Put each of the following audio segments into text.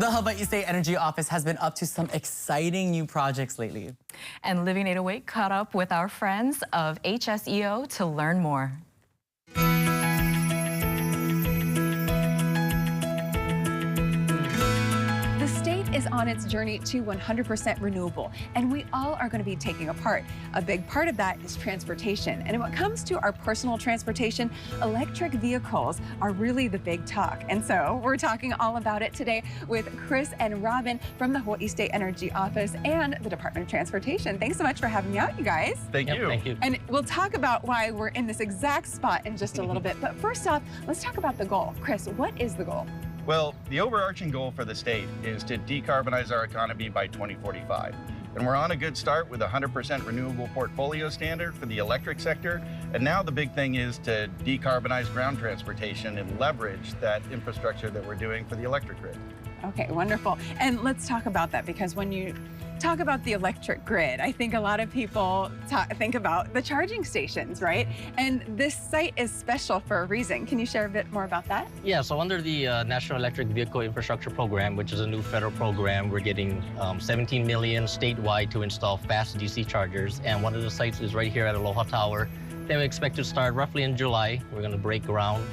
The Hawaii State Energy Office has been up to some exciting new projects lately. And Living 808 caught up with our friends of HSEO to learn more. The state is on its journey to 100% renewable, and we all are going to be taking a part. A big part of that is transportation. And when it comes to our personal transportation, electric vehicles are really the big talk. And so we're talking all about it today with Chris and Robin from the Hawaii State Energy Office and the Department of Transportation. Thanks so much for having me out, you guys. Thank you. Thank you. And we'll talk about why we're in this exact spot in just a little bit. But first off, let's talk about the goal. Chris, what is the goal? Well, the overarching goal for the state is to decarbonize our economy by 2045. And we're on a good start with a 100% renewable portfolio standard for the electric sector. And now the big thing is to decarbonize ground transportation and leverage that infrastructure that we're doing for the electric grid. Okay, wonderful. And let's talk about that, because when you talk about the electric grid, I think a lot of people think about the charging stations, right? And this site is special for a reason. Can you share a bit more about that? Yeah, so under the National Electric Vehicle Infrastructure Program, which is a new federal program, we're getting 17 million statewide to install fast DC chargers. And one of the sites is right here at Aloha Tower. Then we expect to start roughly in July. We're going to break ground.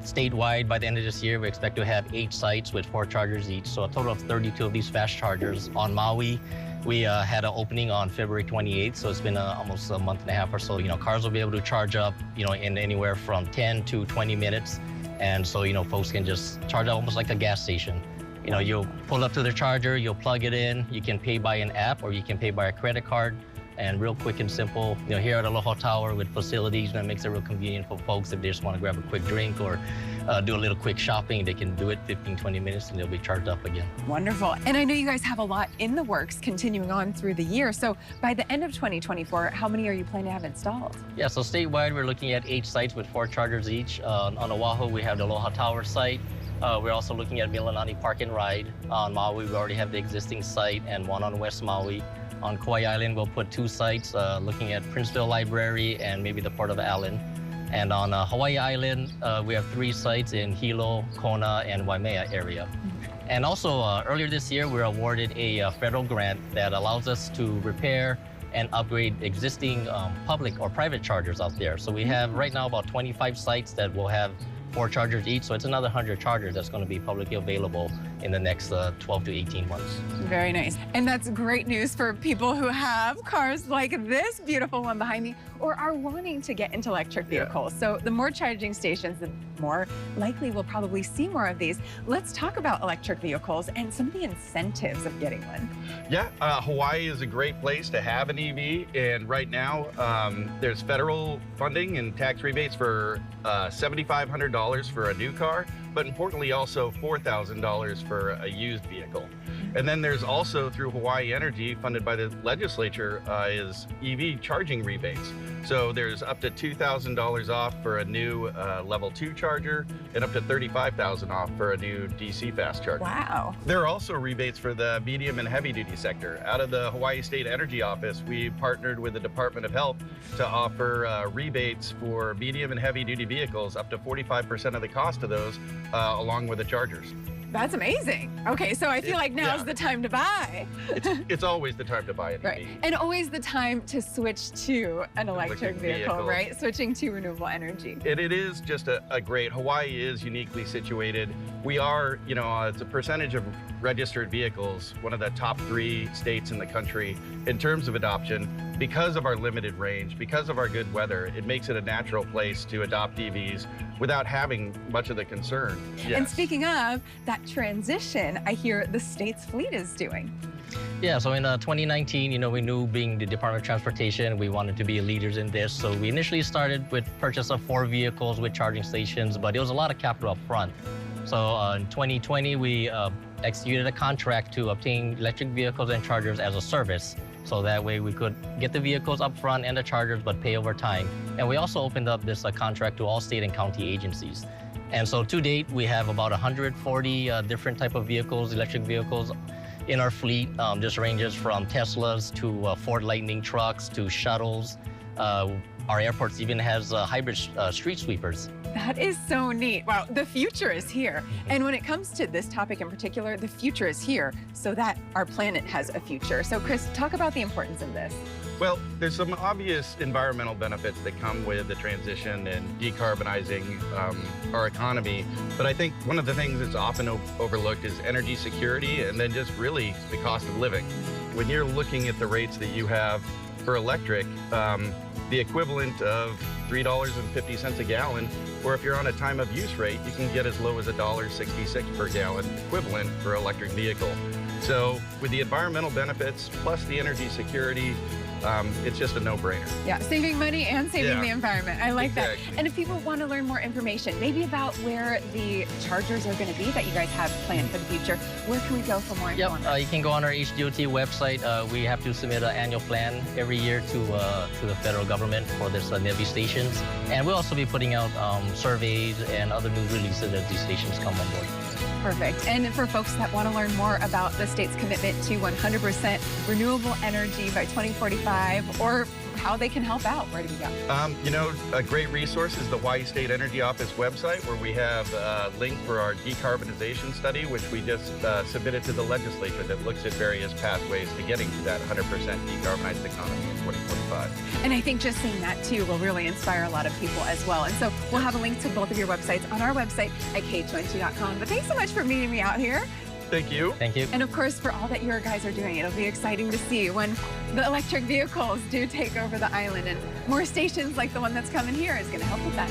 Statewide, by the end of this year, we expect to have 8 sites with 4 chargers each, so a total of 32 of these fast chargers. On Maui, we had an opening on February 28th, so it's been almost a month and a half or so. Cars will be able to charge up, in anywhere from 10 to 20 minutes, and so, folks can just charge up almost like a gas station. You'll pull up to the charger, you'll plug it in, you can pay by an app or you can pay by a credit card. And real quick and simple, here at Aloha Tower with facilities, that makes it real convenient for folks if they just want to grab a quick drink or do a little quick shopping. They can do it 15, 20 minutes and they'll be charged up again. Wonderful. And I know you guys have a lot in the works continuing on through the year. So by the end of 2024, how many are you planning to have installed? Yeah, so statewide, we're looking at 8 sites with 4 chargers each. On Oahu, we have the Aloha Tower site. We're also looking at Mililani Park and Ride. On Maui, we already have the existing site and one on West Maui. On Kauai Island, we'll put 2 sites looking at Princeville Library and maybe the Port of Allen. And on Hawaii Island, we have 3 sites in Hilo, Kona, and Waimea area. And also, earlier this year, we were awarded a federal grant that allows us to repair and upgrade existing public or private chargers out there. So we have right now about 25 sites that will have 4 chargers each, so it's another 100 chargers that's going to be publicly available in the next 12 to 18 months. Very nice. And that's great news for people who have cars like this beautiful one behind me or are wanting to get into electric vehicles. So the more charging stations, the more likely we'll probably see more of these. Let's talk about electric vehicles and some of the incentives of getting one. Yeah, Hawaii is a great place to have an EV. And right now, there's federal funding and tax rebates for $7,500 for a new car, but importantly also $4,000 for a used vehicle. And then there's also through Hawaii Energy, funded by the legislature, is EV charging rebates. So there's up to $2,000 off for a new level 2 charger and up to $35,000 off for a new DC fast charger. Wow. There are also rebates for the medium and heavy duty sector. Out of the Hawaii State Energy Office, we partnered with the Department of Health to offer rebates for medium and heavy duty vehicles, up to 45% of the cost of those, along with the chargers. That's amazing. Okay, so I feel like now's the time to buy. It's always the time to buy an EV. Right, and always the time to switch to an electric vehicle, right? Switching to renewable energy. It is just a great, Hawaii is uniquely situated. We are, it's a percentage of registered vehicles, one of the top 3 states in the country in terms of adoption. Because of our limited range, because of our good weather, it makes it a natural place to adopt EVs without having much of the concern. Yes. And speaking of that transition, I hear the state's fleet is doing. Yeah, so in 2019, we knew being the Department of Transportation, we wanted to be leaders in this. So we initially started with purchase of 4 vehicles with charging stations, but it was a lot of capital up front. So in 2020, we executed a contract to obtain electric vehicles and chargers as a service. So that way we could get the vehicles up front and the chargers, but pay over time. And we also opened up this contract to all state and county agencies. And so to date, we have about 140 different type of vehicles, electric vehicles in our fleet. This ranges from Teslas to Ford Lightning trucks to shuttles. Our airports even has hybrid street sweepers. That is so neat. Wow, the future is here. And when it comes to this topic in particular, the future is here so that our planet has a future. So Chris, talk about the importance of this. Well, there's some obvious environmental benefits that come with the transition and decarbonizing our economy. But I think one of the things that's often overlooked is energy security and then just really the cost of living. When you're looking at the rates that you have for electric, the equivalent of $3.50 a gallon, or if you're on a time of use rate, you can get as low as $1.66 per gallon equivalent for an electric vehicle. So with the environmental benefits plus the energy security, it's just a no-brainer. Yeah, saving money and saving the environment. I like that. Exactly. And if people want to learn more information, maybe about where the chargers are going to be that you guys have planned for the future, where can we go for more info on that? You can go on our HDOT website. We have to submit an annual plan every year to the federal government for this NEVI stations. And we'll also be putting out surveys and other news releases as these stations come on board. Perfect. And for folks that want to learn more about the state's commitment to 100% renewable energy by 2045, or how they can help out, where do we go? You know, a great resource is the Hawaii State Energy Office website, where we have a link for our decarbonization study, which we just submitted to the legislature that looks at various pathways to getting to that 100% decarbonized economy in 2045. And I think just seeing that too will really inspire a lot of people as well. And so we'll have a link to both of your websites on our website at k22.com. But thanks so much for meeting me out here. Thank you. Thank you. And of course, for all that your guys are doing, it'll be exciting to see when the electric vehicles do take over the island, and more stations like the one that's coming here is going to help with that.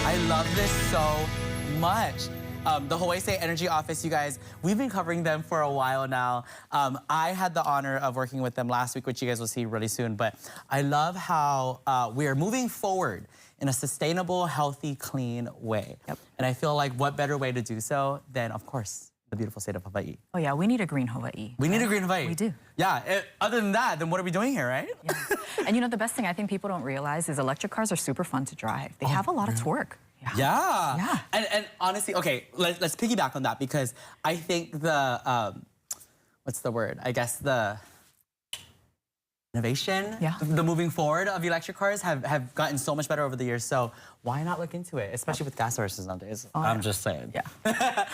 I love this so much. The Hawaii State Energy Office, you guys, we've been covering them for a while now. I had the honor of working with them last week, which you guys will see really soon, but I love how we are moving forward in a sustainable, healthy, clean way. Yep. And I feel like what better way to do so than, of course, the beautiful state of Hawaii. Oh yeah, we need a green Hawaii. We need a green Hawaii. We do. Yeah, other than that, then what are we doing here, right? Yeah. And you know, the best thing I think people don't realize is electric cars are super fun to drive. They have a lot of torque. Yeah. Yeah. And honestly, okay, let's piggyback on that, because I think the, what's the word? I guess the innovation, the moving forward of electric cars have gotten so much better over the years. So why not look into it, especially with gas sources nowadays? I'm just saying. Yeah.